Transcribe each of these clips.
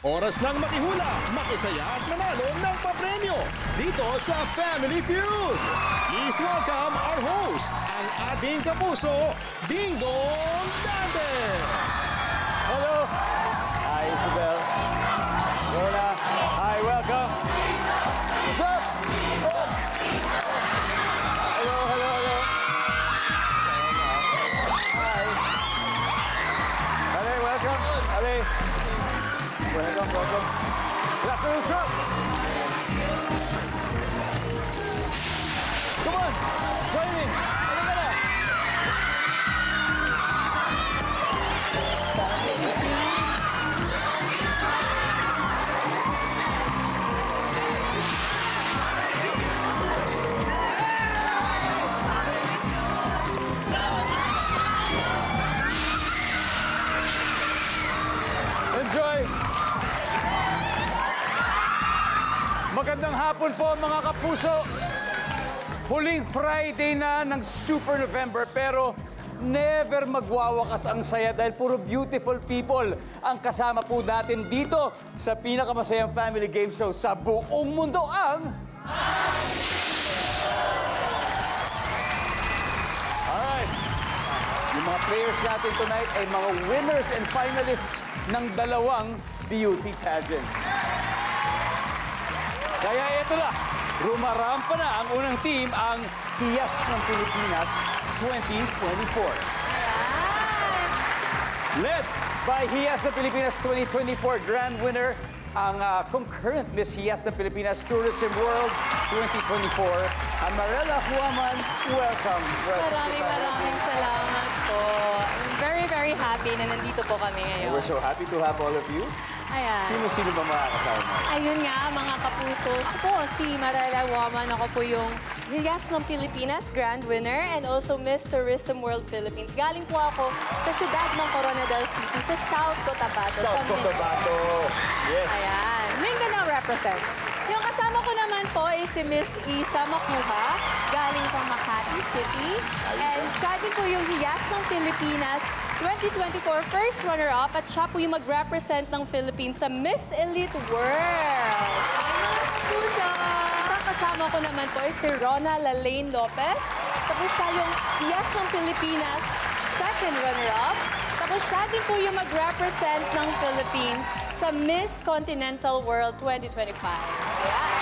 Oras ng makihula, makisaya at manalo ng papremyo dito sa Family Feud. Please welcome our host, ang ating kapuso, Ding Dong Dantes. Hello. Hi, Isabel. Lola. Hi, welcome. What's up? Oh. Hello, hello, hello. Hi. Ale, welcome. Ale. Welcome, welcome. Good afternoon, sir. Come on, join me. Halika na. Enjoy! Magandang hapon po mga kapuso. Huling Friday na ng Super November pero never magwawakas ang saya dahil puro beautiful people ang kasama po natin dito sa pinakamasayang family game show sa buong mundo ang... Alright. Yung mga players natin tonight ay mga winners and finalists ng dalawang beauty pageants. Kaya ito na, rumarampa na ang unang team, ang Hiyas ng Pilipinas 2024. Led by Hiyas ng Pilipinas 2024 Grand Winner, ang concurrent Miss Hiyas ng Pilipinas Tourism World 2024, Amarela Huaman. Welcome. Maraming salamat po. I'm very happy na nandito po kami ngayon. We're so happy to have all of you. Ayan. Sino-sino ba makakasama? Ayun nga, mga kapuso. Ako po, si Marela Woman. Ako po yung Hiyas ng Pilipinas Grand Winner and also Miss Tourism World Philippines. Galing po ako sa syudad ng Coronadal City, sa South Cotabato. South sa Mindanao. Cotabato. Yes. Ayan. Mindanao represent. Yung kasama ko naman po is si Miss Isa Makuha, galing from Makati City. And siya din po yung Hiyas ng Pilipinas 2024 first runner-up at siya po yung mag-represent ng Philippines sa Miss Elite World. Puso! Kasama ko naman po is si Rona Lalaine Lopez. Tapos siya yung Hiyas ng Pilipinas second runner-up. Tapos siya din po yung mag-represent ng Philippines sa Miss Continental World 2025. Ayan.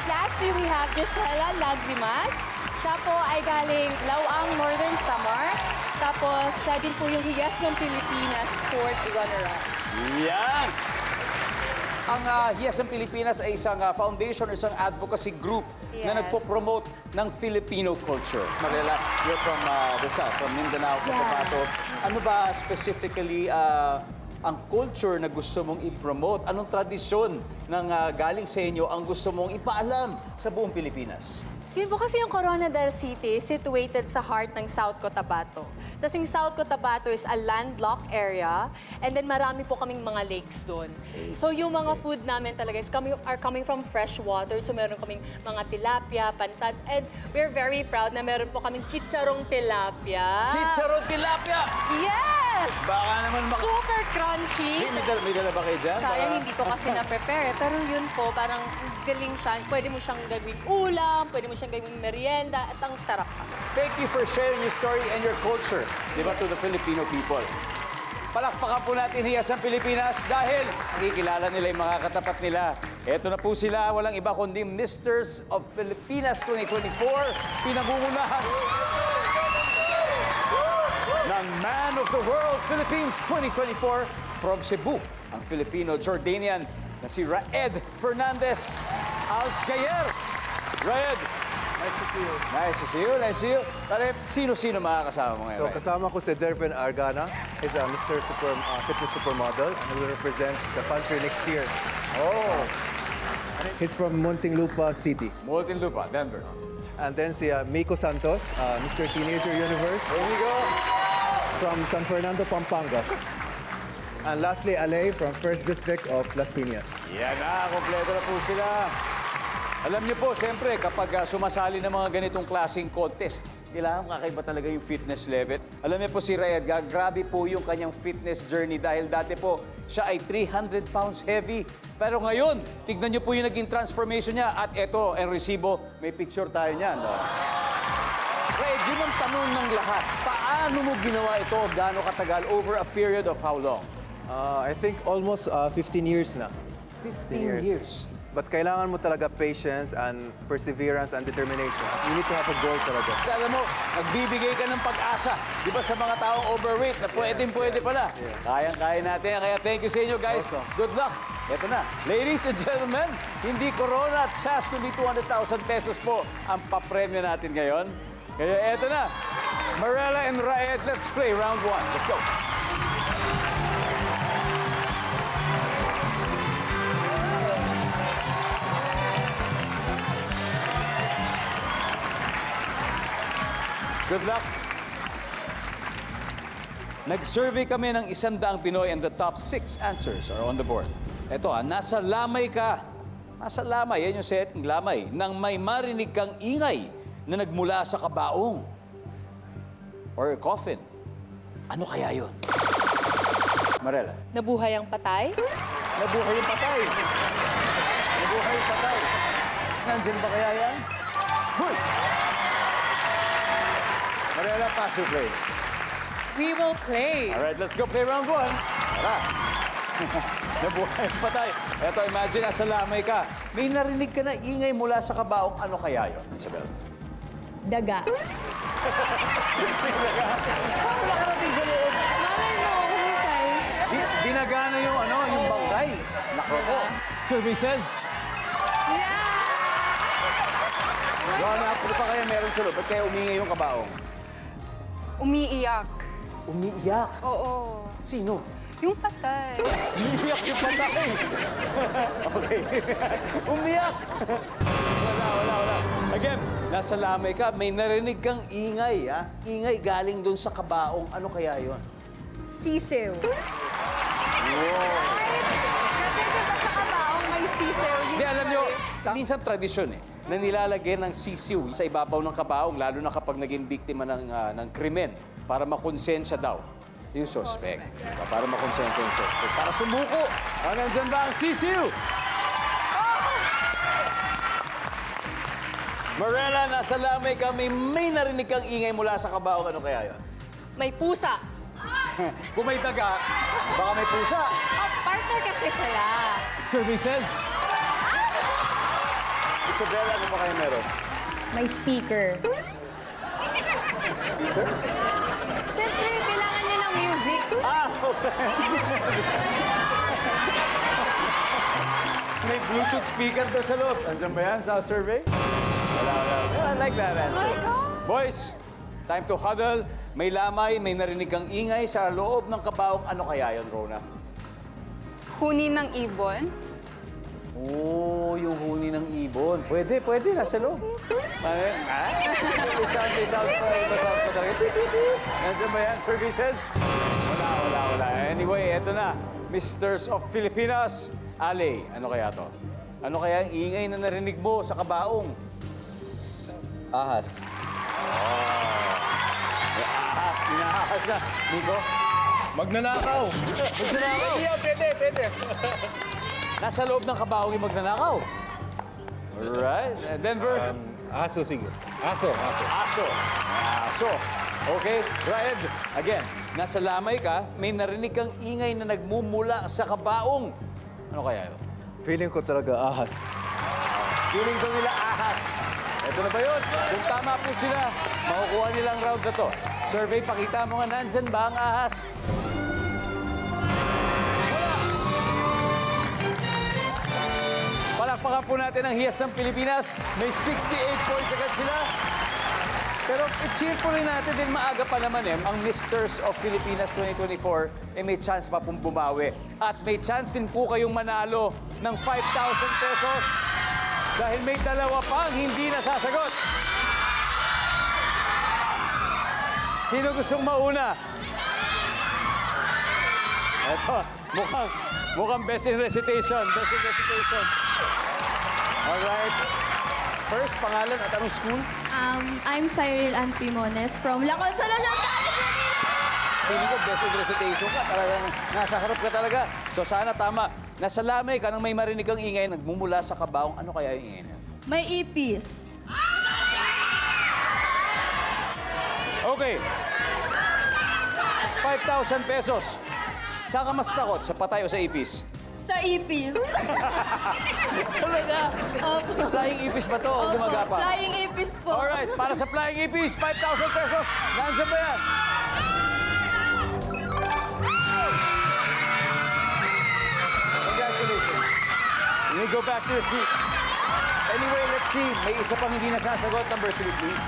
Lastly, we have Gisela Lagrimas. Siya po ay galing Lauang, Northern Samar. Tapos siya din po yung Hiyas ng Pilipinas fourth runner-up. Yan! Ang Hiyas ng Pilipinas ay isang foundation, isang advocacy group na Yes. nagpo-promote ng Filipino culture. Marela, you're from the South, from Mindanao, Cotabato. Ano ba specifically ang culture na gusto mong i-promote? Anong tradisyon ng galing sa inyo ang gusto mong ipaalam sa buong Pilipinas? Yun po kasi yung Coronadal City situated sa heart ng South Cotabato. Tapos yung South Cotabato is a landlocked area and then marami po kaming mga lakes doon. So yung mga food namin talaga is coming from fresh water. So meron kaming mga tilapia, pantat, and we're very proud na meron po kaming chicharong tilapia. Chicharon tilapia! Yes! Baka naman Super crunchy. May dala ba kayo dyan? Sayang hindi ko kasi na-prepare. Pero yun po, parang galing siya. Pwede mo siyang gawing ulam, pwede mo siyang gawing merienda, at ang sarap. Thank you for sharing your story and your culture, di ba, to the Filipino people. Palakpakan po natin Hiyas ng Pilipinas dahil nakikilala nila yung mga katapat nila. Ito na po sila, walang iba kundi Misters of Filipinas 2024, pinangungunahan ng Man of the World Philippines 2024 from Cebu, ang Filipino-Jordanian na si Raed Fernandez Alsgayer. Raed, Nice to see you. nice to see you, nice to see you. Pare, sino-sino makakasama mo ngayon? So Raed? kasama ko si Derben Argana. He's a Mr. Fitness Supermodel and he will represent the country next year. Oh, He's from Muntinlupa City. Muntinlupa, Denver. And then si Miko Santos, Mr. Teenager Universe There we go. from San Fernando, Pampanga. And lastly, Ale from 1st District of Las Piñas. Yan na, kompleto na po sila. Alam niyo po, siyempre, kapag sumasali ng mga ganitong klaseng contest, kailangan kakaiba talaga yung fitness level. Alam niyo po si Raed, grabe po yung kanyang fitness journey dahil dati po, siya ay 300 pounds heavy. Pero ngayon, tignan niyo po yung naging transformation niya. At eto, ang resibo, may picture tayo niyan. No? Raed, yun ang tanong ng lahat. Paano mo ginawa ito? Gaano katagal? Over a period of how long? I think almost 15 years na. 15 years. But kailangan mo talaga patience and perseverance and determination. You need to have a goal talaga. Alam mo, nagbibigay ka ng pag-asa. Di ba sa mga taong overweight na pwede pala. Kayang-kaya natin. Kaya thank you sa inyo, guys. Welcome. Good luck. Ito na. Ladies and gentlemen, hindi Corona at SAS, kundi 200,000 pesos po ang papremyo natin ngayon. Kaya eto na. Marela and Raed, let's play round 1. Let's go. Good luck. Nag-survey kami ng 100 Pinoy and the top 6 answers are on the board. Ito nasa lamay ka. Nasa lamay, yan yung setting, lamay. Nang may marinig kang ingay na nagmula sa kabaong or coffin. Ano kaya yun? Marela. Nabuhay ang patay? Nabuhay yung patay. Nabuhay yung patay. Nandiyan ba kaya yan? Hoy! Marela, pass or play? We will play. All right, let's go play round 1. Tara. Nabuhay ang patay. Eto, imagine, nasa lamay ka. May narinig ka na ingay mula sa kabaong. Ano kaya yun, Isabel? Daga. Paano nakarating sa loob? Malay mo, hukay. Dinagana yung, yung bangkay. Nako po. Survey says, Yeah! Rona, ano pa kaya meron sa loob? Ba't kaya umingay yung kabaong? Umiiyak. Umiiyak. Oo. Sino? Yung patay. Umiiyak yung patay. Okay. Umiyak. Wala. Again, nasa lamay ka, may narinig kang ingay, ha? Ingay galing doon sa kabaong. Ano kaya yon? Sisiw. Kasi diba sa kabaong may sisew. Hindi, alam nyo, minsan tradisyon na nilalagyan ng sisiw sa ibabaw ng kabaong, lalo na kapag naging biktima ng krimen, para makonsensya daw yung suspect. Para makonsensya yung suspect. Para sumuko. Nandyan ba ang sisiw? Marela, nasa lamay ka, may narinig kang ingay mula sa kabaong. Ano kaya yun? May pusa. Kung may daga, baka may pusa. Oh, partner kasi sila. Survey says... Isabel, ano pa kayo meron? May speaker. Speaker? Siyempre, kailangan niya ng music. Okay. May Bluetooth speaker doon sa loob. Andiyan ba yan sa survey? Wala. Yeah, I like that answer. Boys, time to huddle. May lamay, may narinig kang ingay sa loob ng kabaong. Ano kaya yun, Rona? Huni ng ibon. Oh, yung huni ng ibon. Pwede, nasa loob. Ano yun? May sound pa talaga. Nandiyan ba yan, services? Wala. Anyway, eto na. Misters of Filipinas. Ale, ano kaya to? Ano kaya ang ingay na narinig mo sa kabaong? Ahas. Ahas, inaahas na. Nico? Magnanakaw. Pwede. Nasa loob ng kabaong yung magnanakaw. Alright. Denver? Aso, sige. Aso. Aso. Okay, Raed. Again, nasa lamay ka, may narinig kang ingay na nagmumula sa kabaong. Ano kaya yun? Feeling ko talaga ahas. Feeling ko nila ahas. Ito na ba yun? Kung tama po sila, makukuha nilang round na to. Survey, pakita mo nga nandyan ba ang ahas? Palakpakan po natin ang Hiyas ng Pilipinas. May 68 points agad sila. Pero i-cheer po rin natin din maaga pa naman ang Misters of Filipinas 2024 may chance pa pong bumawi. At may chance din po kayong manalo ng 5,000 pesos dahil may dalawa pang hindi nasasagot. Sino gustong mauna? Ito, mukhang best in recitation. Alright. First, pangalan at anong school? I'm Cyril Ann Pimones from La Consolacion College, Manila! Feeling ko, best in recitation ka. Talagang nasa harap ka talaga. So sana tama. Nasa lamay ka nang may marinig kang ingay, nagmumula sa kabaong. Ano kaya yung ingay niya? May ipis. Okay. 5,000 pesos. Saan ka mas takot? Sa patay o sa ipis? Sa ipis. Talaga? Opo. Flying ipis ba to o gumagapang? Flying ipis po. Alright, para sa flying ipis, 5,000 pesos. Nandiyan ba yan? Congratulations. You may go back to your seat. Anyway, let's see. May isa pang hindi nasasagot. Number 3, please.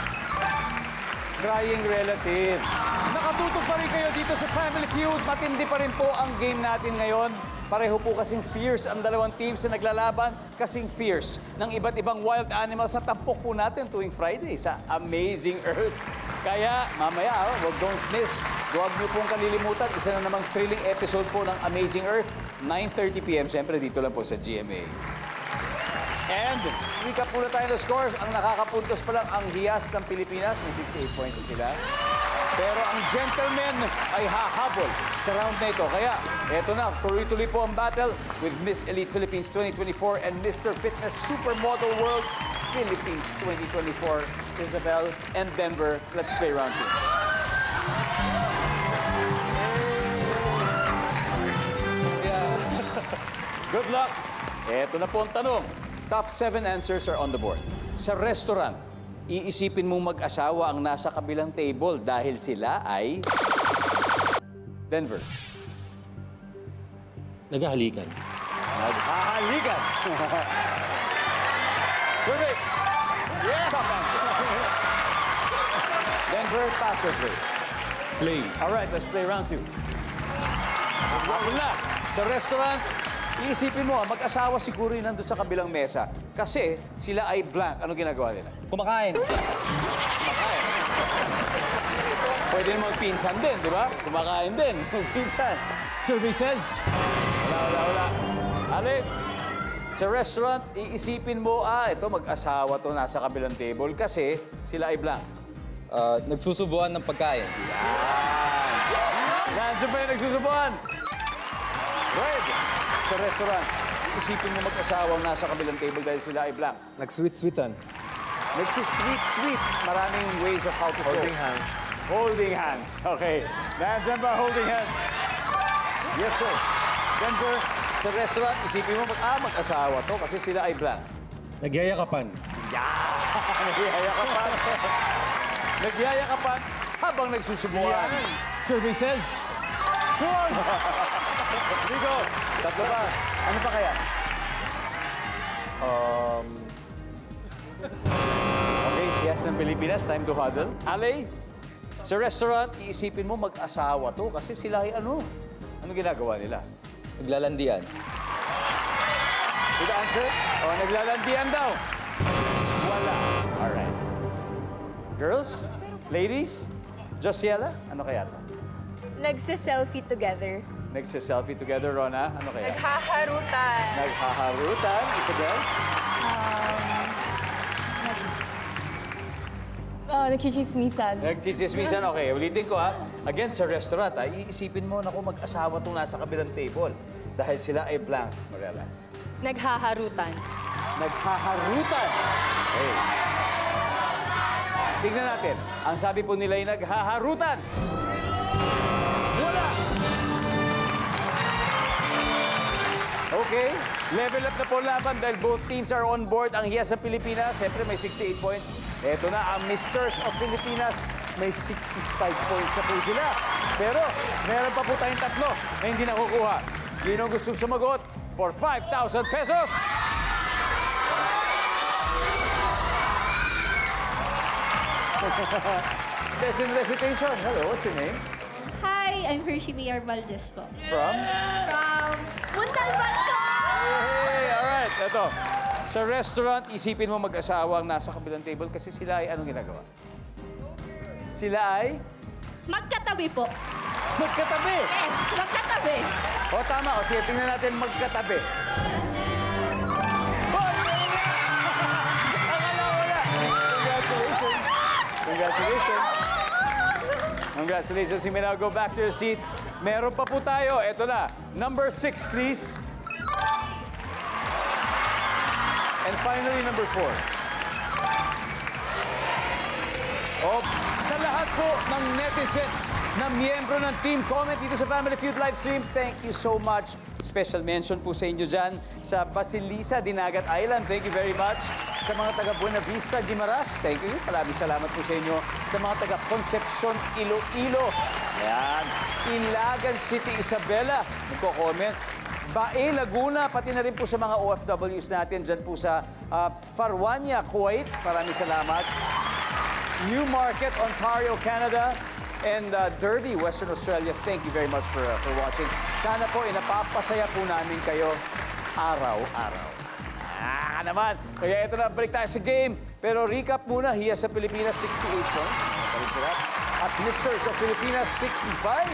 Crying relatives. Nakatutok pa rin kayo dito sa Family Feud. Matindi pa rin po ang game natin ngayon. Pareho po kasing fierce ang dalawang teams na naglalaban. Kasing fierce ng iba't ibang wild animals na tampok po natin tuwing Friday sa Amazing Earth. Kaya mamaya, don't miss. Huwag niyo pong kalilimutan. Isa na namang thrilling episode po ng Amazing Earth. 9:30 p.m. Siyempre dito lang po sa GMA. And, recap muna tayo ng scores. Ang nakakapuntos pa lang ang Hiyas ng Pilipinas. May 68 points na sila. Pero ang Gentlemen ay hahabol sa round na ito. Kaya, eto na, tuloy-tuloy po ang battle with Miss Elite Philippines 2024 and Mr. Fitness Supermodel World Philippines 2024. Isabel and Denver, let's play round 2. Good luck! Eto na po ang tanong. Top 7 answers are on the board. Sa restaurant, iisipin mong mag-asawa ang nasa kabilang table dahil sila ay... Denver. Naghahalikan. Naghahalikan. Survey. Yes! Top answer. Denver, pass or play? Play. All right, let's play round 2. Ako na. Sa restaurant, iisipin mo, mag-asawa siguro yun nandun sa kabilang mesa. Kasi sila ay blank. Ano ginagawa nila? Kumakain. Kumakain. Pwede naman pinsan din, di ba? Kumakain din. Pinsan. Survey says, Wala. Ale, sa restaurant, iisipin mo, ito mag-asawa to nasa kabilang table kasi sila ay blank. nagsusubuan ng pagkain. Nandiyan ba yung nagsusubuan? Red, sa restaurant, isipin mo mag-asawang nasa kabilang table dahil sila ay blank. Nag-sweet-sweetan. Nagsi-sweet. Maraming ways of how to show. Holding hands. Holding hands. Okay. Nandiyan ba holding hands? Yes, sir. Denver, sa restaurant, isipin mo mag-asawa to kasi sila ay blank. Nagyayakapan. Nagyayakapan. Nagyayakapan habang nagsusubuan. Survey says, Rico, tatlo ba? Ano pa kaya? Okay, yes ng Pilipinas. Time to huddle. Ale, sa restaurant, iisipin mo mag-asawa to kasi sila ay ano? Ano ginagawa nila? naglalandian. Good answer? O, naglalandian daw. Wala. Alright. Girls? Ladies? Josiela? Ano kaya to? Nagse-selfie together. Nagsa-selfie together, Rona? Ano kaya? Naghaharutan. Naghaharutan. Isabel? Nagchichismisan. Nagchichismisan. Okay, ulitin ko ha. Again, sa restaurant, iisipin mo na kung mag-asawa itong nasa kabilang table. Dahil sila ay blank. Mariela. Naghaharutan. Naghaharutan. Okay. Tingnan natin. Ang sabi po nila ay naghaharutan. Wala! Okay, level up na po laban dahil both teams are on board. Ang Hiyas sa Pilipinas, siyempre may 68 points. Ito na, ang Misters of Pilipinas, may 65 points na po sila. Pero, meron pa po tayong tatlo na hindi nakukuha. Sino gusto sumagot for 5,000 pesos? Best in recitation. Hello, what's your name? Hi, I'm Hershey Villar Valdez po. From? From Montalban po! Hey, alright. Ito. Sa restaurant, isipin mo mag-asawa ang nasa kabilang table kasi sila ay anong ginagawa? Sila ay Magkatabi po. magkatabi. Yes, magkatabi. O, tama. O, sige, tingnan natin magkatabi. Hoy! Akala ko na. Congratulations. Congratulations. Congratulations. You may now go back to your seat. Meron pa po tayo. Ito na. Number 6, please. And finally, number 4. Oh, sa lahat po ng netizens na miyembro ng Team Comment dito sa Family Feud livestream, thank you so much. Special mention po sa inyo dyan sa Basilisa, Dinagat Island. Thank you very much. Sa mga taga Buena Vista, Guimaras, thank you. Maraming salamat po sa inyo. Sa mga taga Concepcion, Iloilo. Ayan. Ilagan City, Isabela. Nagko-comment. Bae, Laguna, pati na rin po sa mga OFWs natin dyan po sa Farwania, Kuwait. Maraming salamat. Newmarket, Ontario, Canada, and Derby, Western Australia. Thank you very much for watching. Sana po, napapasaya po namin kayo araw-araw. Naman. Kaya ito na, balik tayo sa game. Pero recap muna, Hiya sa Pilipinas, 68 points. Balik sila. At Mr. sa Pilipinas, 65.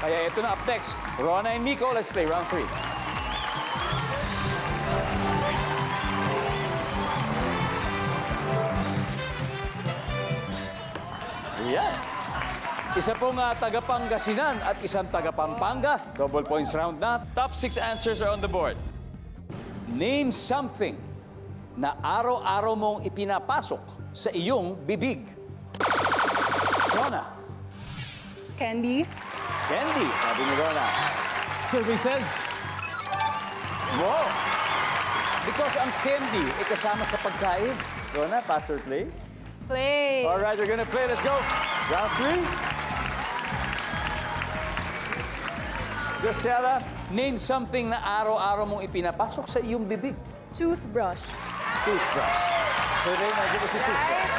Kaya ito na, up next, Rona and Nico. Let's play round 3. Yan. Isa pong taga-Pangasinan at isang taga-Pampanga. Double points round na. Top 6 answers are on the board. Name something na araw-araw mong ipinapasok sa iyong bibig. Rona. Candy. Candy, sabi ni Rona. Survey says, Wow! Because ang candy ay kasama sa pagkain. Rona, pass or play? Play. All right, we're gonna play. Let's go. Round 3. Josiela, name something na araw-araw mong ipinapasok sa iyong bibig. Toothbrush. Toothbrush. So, Ray, nandiyan ba si toothbrush?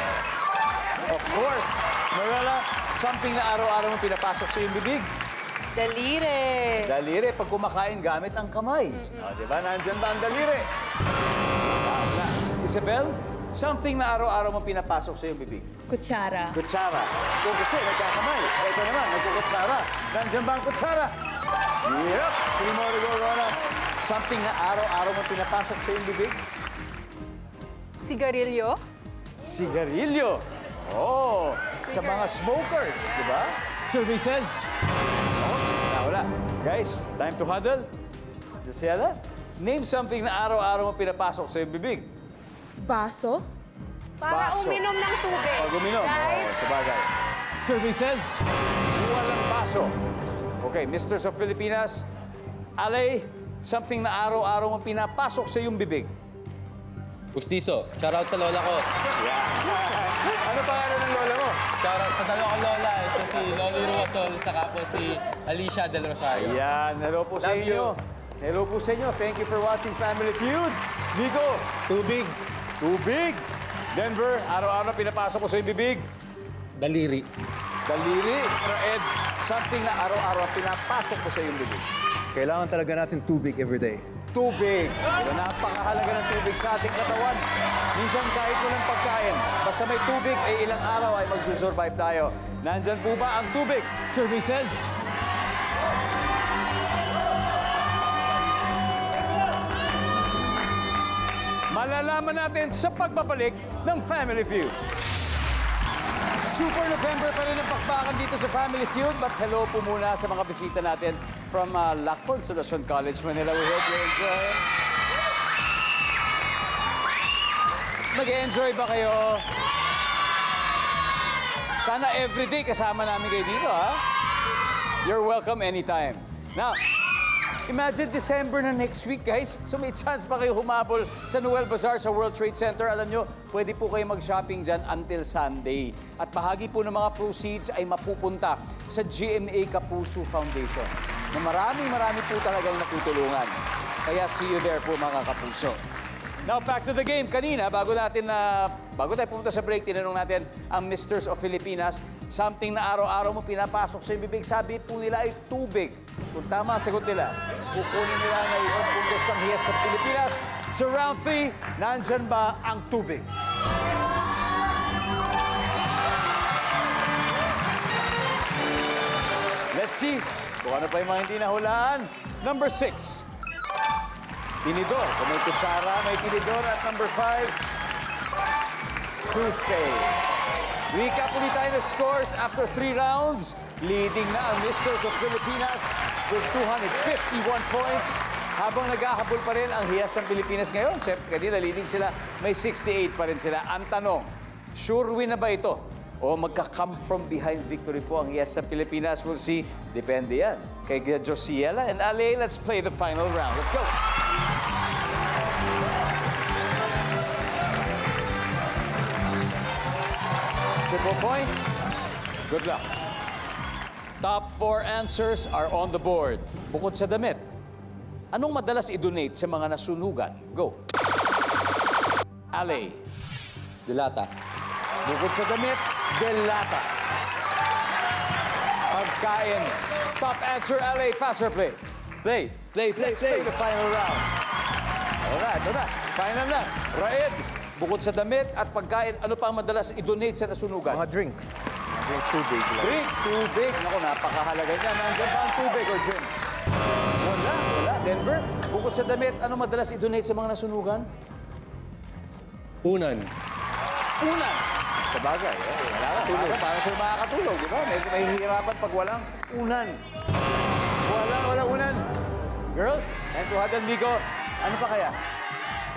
Of course. Marela, something na araw-araw mong pinapasok sa iyong bibig. Daliri. Daliri, pag kumakain, gamit ang kamay. O, di ba? Nandyan ba ang daliri? Wala. Isabel, something na araw-araw mong pinapasok sa iyong bibig. Kutsara. Kutsara. Kung kasi, nagkakamay. Ito naman, nagkukutsara. Nandyan ba ang kutsara? Yep. 3 more to go, Rona. Something na araw-araw mong pinapasok sa iyong bibig. Sigarilyo. Sigarilyo. Oh, sa mga smokers, di ba? survey says, Wala. Guys, time to huddle. Josiela, name something na araw-araw mong pinapasok sa iyong bibig. Baso. Para Baso. uminom ng tubig. Pag uminom. Right? Oh, sabagay. survey says, Walang baso. Okay, Misters of Filipinas, Alay, something na araw-araw mong pinapasok sa iyong bibig. Pustiso. Shoutout sa lola ko. Ano pangalan ng lola mo? Shoutout sa dalawa kong lola. Isa si Loli Ruasol, saka po si Alicia Del Rosario. Yan, hello po sa Love inyo. you. Hello po sa inyo. Thank you for watching Family Feud. Nico, Tubig. tubig. Denver, araw-araw pinapasok ko sa iyong bibig. Daliri. Daliri. Pero Ed, something na araw-araw pinapasok ko sa iyong bibig. Kailangan talaga natin tubig every day. Tubig. Diba, napakahalaga ng tubig sa ating katawan. Minsan kahit walang pagkain, basta may tubig, ay ilang araw ay magsusurvive tayo. Nandyan po ba ang tubig? Survey says, Malalaman natin sa pagbabalik ng Family Feud. Super November pa rin ang pakbakan dito sa Family Feud, but hello po muna sa mga bisita natin from La Consolacion College, Manila. We hope you enjoy. Mag-enjoy ba kayo? Sana everyday kasama namin kayo dito, ha? You're welcome anytime. Now, imagine December na next week, guys. So may chance pa kayo humabol sa Noel Bazaar sa World Trade Center. Alam nyo, pwede po kayo mag-shopping dyan until Sunday. At bahagi po ng mga proceeds ay mapupunta sa GMA Kapuso Foundation. Na marami po talagang natutulungan. Kaya see you there po, mga kapuso. Now, back to the game. Kanina, bago tayo pumunta sa break, tinanong natin ang Misters of Filipinas, something na araw-araw mo pinapasok sa bibig, sabi po nila ay tubig. Kung tama ang sagot nila, kukunin nila ngayon puntos ng Hiya sa Pilipinas. Sa round 3, nandyan ba ang tubig? Let's see kung ano pa yung mga hindi nahulaan. Number 6. Tinidor. Kung may kutsara, may tinidor. At number 5, toothpaste. Recap ulit tayo ng scores after 3 rounds. Leading na ang Misters of Pilipinas with 251 points. Habang naghahabol pa rin ang Hiyas ng Pilipinas ngayon. Siyempre, kanina leading sila, may 68 pa rin sila. Ang tanong, sure win na ba ito? O magka-come from behind victory po ang Hiyas ng Pilipinas? We'll see. Depende yan. Kay Josiela and Ale, let's play the final round. Let's go! Triple points. Good luck. Top 4 answers are on the board. Bukod sa damit, anong madalas i-donate sa mga nasunugan? Go. Ale. Dilata. Bukod sa damit, delata. Pagkain. Top answer, Ale. Pass or play? Play. Let's play the final round. Ito na. Final na. Raed. Bukod sa damit at pagkain, ano pa ang madalas i-donate sa nasunugan? Mga drinks. Drinks, tubig. Drink, tubig. Naku, napakahalaga niyan. Nandiyan ba ang tubig or drinks? Wala. Denver, bukod sa damit, ano madalas i-donate sa mga nasunugan? Unan. Unan. Sa bagay, wala ka. Para sila makakatulog, di ba? May hihirapan pag walang unan. Walang unan. Girls, and to Hadal Migo, ano pa kaya?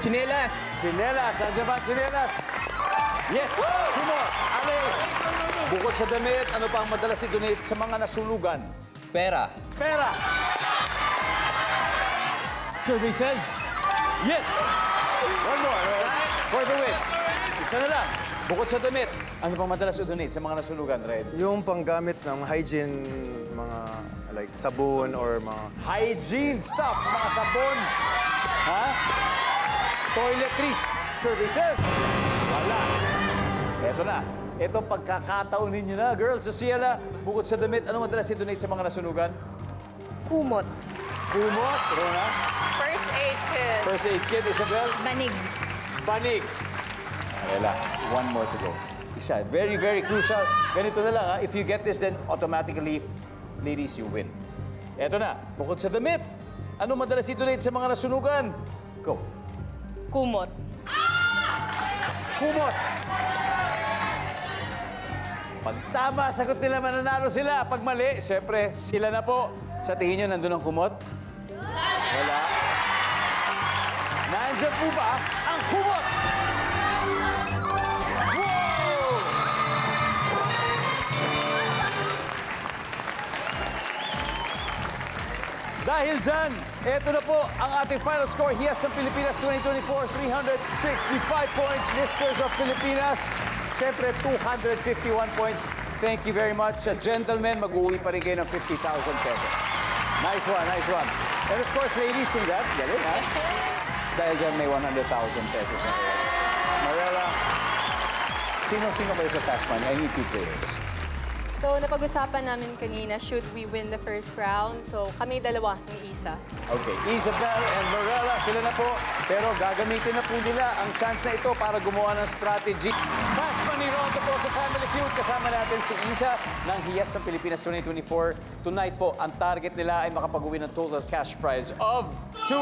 Chinelas. Chinelas. Nandiyan ba ang chinelas? Yes! Humor! Ale! Bukod sa damit, ano pa ang madalas i-donate sa mga nasunugan? Pera. Pera! Survey says, yes! One more, for the win. Isa na lang. Bukod sa damit, ano pang madalas i-donate sa mga nasunugan, Red? Yung panggamit ng hygiene, mga like sabon or mga... Hygiene stuff, mga sabon. Ha? Toiletries. Services. Wala. Eto na. Ito pagkakataon ninyo na, girls. So, Ciela, bukod sa damit, ano madalas i-donate sa mga nasunugan? Kumot. Kumot. Rona. First aid kit. First aid kit, Isabel. Banig. Banig. Wala. One more to go. Isa. Very, very crucial. Ganito na lang, ha? If you get this, then automatically, ladies, you win. Eto na. Bukod sa damit, ano madalas i-donate sa mga nasunugan? Go. Kumot. Kumot. Pag tama, sagot nila, mananalo sila. Pag mali, syempre, sila na po. Sa tingin nyo, nandun ang kumot? Wala. Nandiyan po ba ang kumot? Wow! Dahil dyan, eto na po ang ating final score. Hiyas ng Pilipinas 2024, 365 points. Misters of Pilipinas, siyempre 251 points. Thank you very much. Gentlemen, mag-uwi pa rin kayo ng 50,000 pesos. Nice one, nice one. And of course, ladies, congrats. Galing, ha? Dahil dyan may 100,000 pesos na kayo. Mariela, sino kayo sa Fast Money? I need 2 players. So, napag-usapan namin kanina, should we win the first round? So, kami dalawa ni Isa. Okay, Isabel and Lorella, sila na po. Pero gagamitin na po nila ang chance na ito para gumawa ng strategy. Fast Money Round po sa Family Feud. Kasama natin si Isa ng Hiyas ng Pilipinas 2024. Tonight po, ang target nila ay makapag-uwi ng total cash prize of 200,000.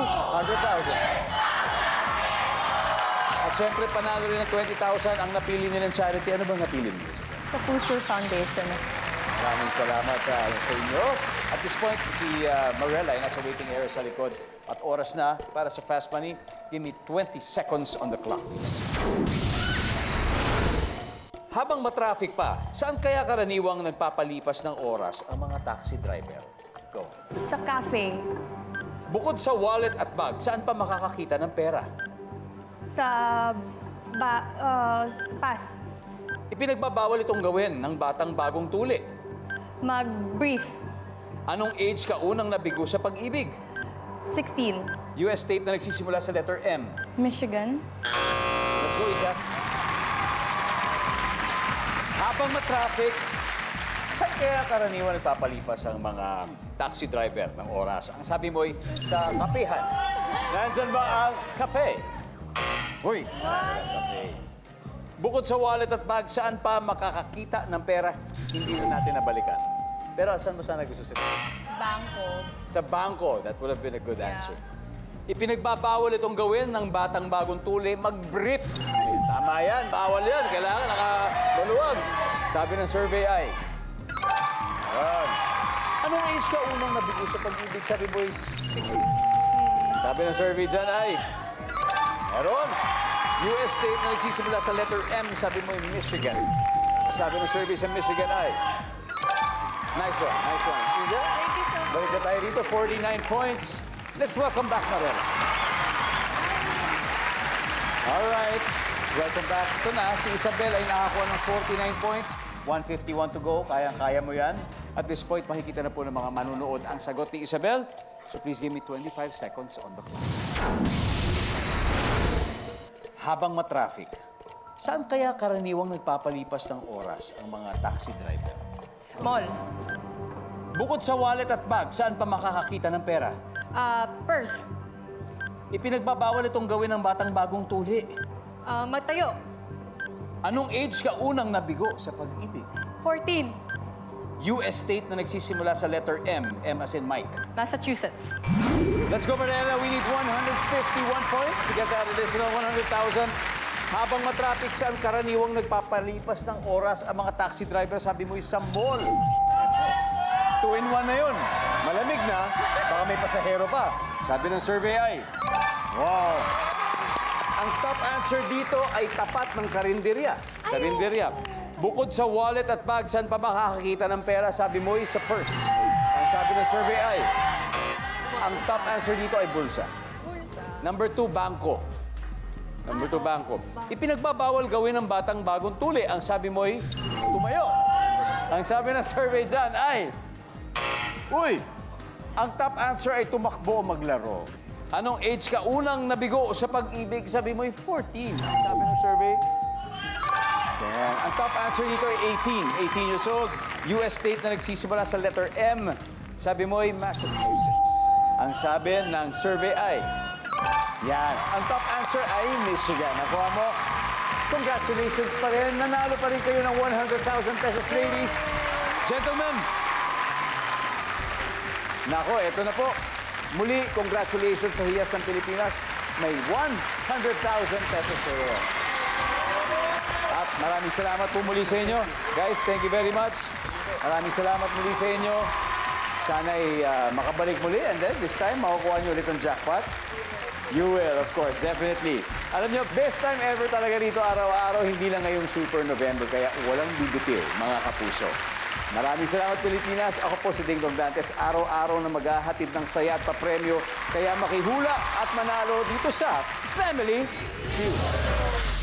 At syempre, panalo rin ng 20,000 ang napili nilang charity. Ano bang napili niyo? Sa Puso Foundation. Maraming salamat sa inyo. At this point, si Marella ay nasa waiting area sa likod. At oras na para sa Fast Money. Give me 20 seconds on the clock. Habang matraffic pa, saan kaya karaniwang nagpapalipas ng oras ang mga taxi driver? Go. Sa cafe. Bukod sa wallet at bag, saan pa makakakita ng pera? Sa pass. Ipinagbabawal itong gawin ng batang bagong tuli. Mag-brief. Anong age ka unang nabigo sa pag-ibig? 16. US state na nagsisimula sa letter M. Michigan. Let's go, Isa. Habang matraffic, saan kaya karaniwan nagpapalipas ang mga taxi driver ng oras? Ang sabi mo'y sa kapehan. Nandyan ba ang cafe? Uy, cafe. Bukod sa wallet at bag, saan pa makakakita ng pera? Hindi na natin nabalikan. Pero saan mo sana gusto sila? Bangko. Sa bangko. That would have been a good answer. Ipinagbabawal itong gawin ng batang bagong tuli, mag-brief. Tama yan, bawal yan. Kailangan nakabaluwag. Sabi ng survey ay... Yan. Anong age ka unang nabigo sa pag-ibig? Sabi mo ay 16. Sabi ng survey dyan ay... Meron. US state na nagsisimula sa letter M, sabi mo ay Michigan. Sabi ng survey sa Michigan ay... Nice one, nice one. Isa? Thank you so much. Balik na tayo dito, 49 points. Let's welcome back Marela. Alright, welcome back. Ito na, si Isabel ay nakakuha ng 49 points. 151 to go, kayang-kaya mo yan. At this point, makikita na po ng mga manunood ang sagot ni Isabel. So please give me 25 seconds on the clock. Habang matraffic, saan kaya karaniwang nagpapalipas ng oras ang mga taxi driver? Mall. Bukod sa wallet at bag, saan pa makakakita ng pera? Purse. Ipinagbabawal itong gawin ng batang bagong tuli. Magtayo. Anong age ka unang nabigo sa pag-ibig? 14. US state na nagsisimula sa letter M, M as in Mike. Massachusetts. Let's go, Mariela. We need 151 points to get that additional 100,000. Habang matraffic, saan karaniwang nagpapalipas ng oras ang mga taxi driver? Sabi mo sa mall. 2-in-1 na yun. Malamig na, baka may pasahero pa. Sabi ng survey ay, wow. Ang top answer dito ay tapat ng karinderya. Karinderya. Bukod sa wallet at bag, saan pa makakakita ng pera? Sabi mo sa purse. Ang sabi ng survey ay, ang top answer dito ay bulsa. Number 2, bangko. Number 2, bangko. Ipinagbabawal gawin ng batang bagong tuli. Ang sabi mo ay tumayo. Ang sabi ng survey dyan ay, uy, ang top answer ay tumakbo o maglaro. Anong age ka unang nabigo sa pag-ibig? Sabi mo ay 14. Sabi ng survey, yan. Ang top answer dito ay 18. 18 years old. US state na nagsisimula sa letter M. Sabi mo ay Massachusetts. Ang sabi ng survey ay, yan. Ang top answer ay Michigan. Nakuha mo? Congratulations pa rin. Nanalo pa rin kayo ng 100,000 pesos, ladies. Gentlemen. Nako, eto na po. Muli, congratulations sa Hiyas ng Pilipinas. May 100,000 pesos kayo. At maraming salamat po muli sa inyo. Guys, thank you very much. Maraming salamat muli sa inyo. Sana ay makabalik muli and then this time, makukuha nyo ulit ang jackpot. You will, of course, definitely. Alam nyo, best time ever talaga dito araw-araw, hindi lang ngayong Super November, kaya walang bibitil, mga kapuso. Maraming salamat, Pilipinas. Ako po si Ding Dong Dantes, araw-araw na maghahatid ng saya at papremyo, kaya makihula at manalo dito sa Family Feud.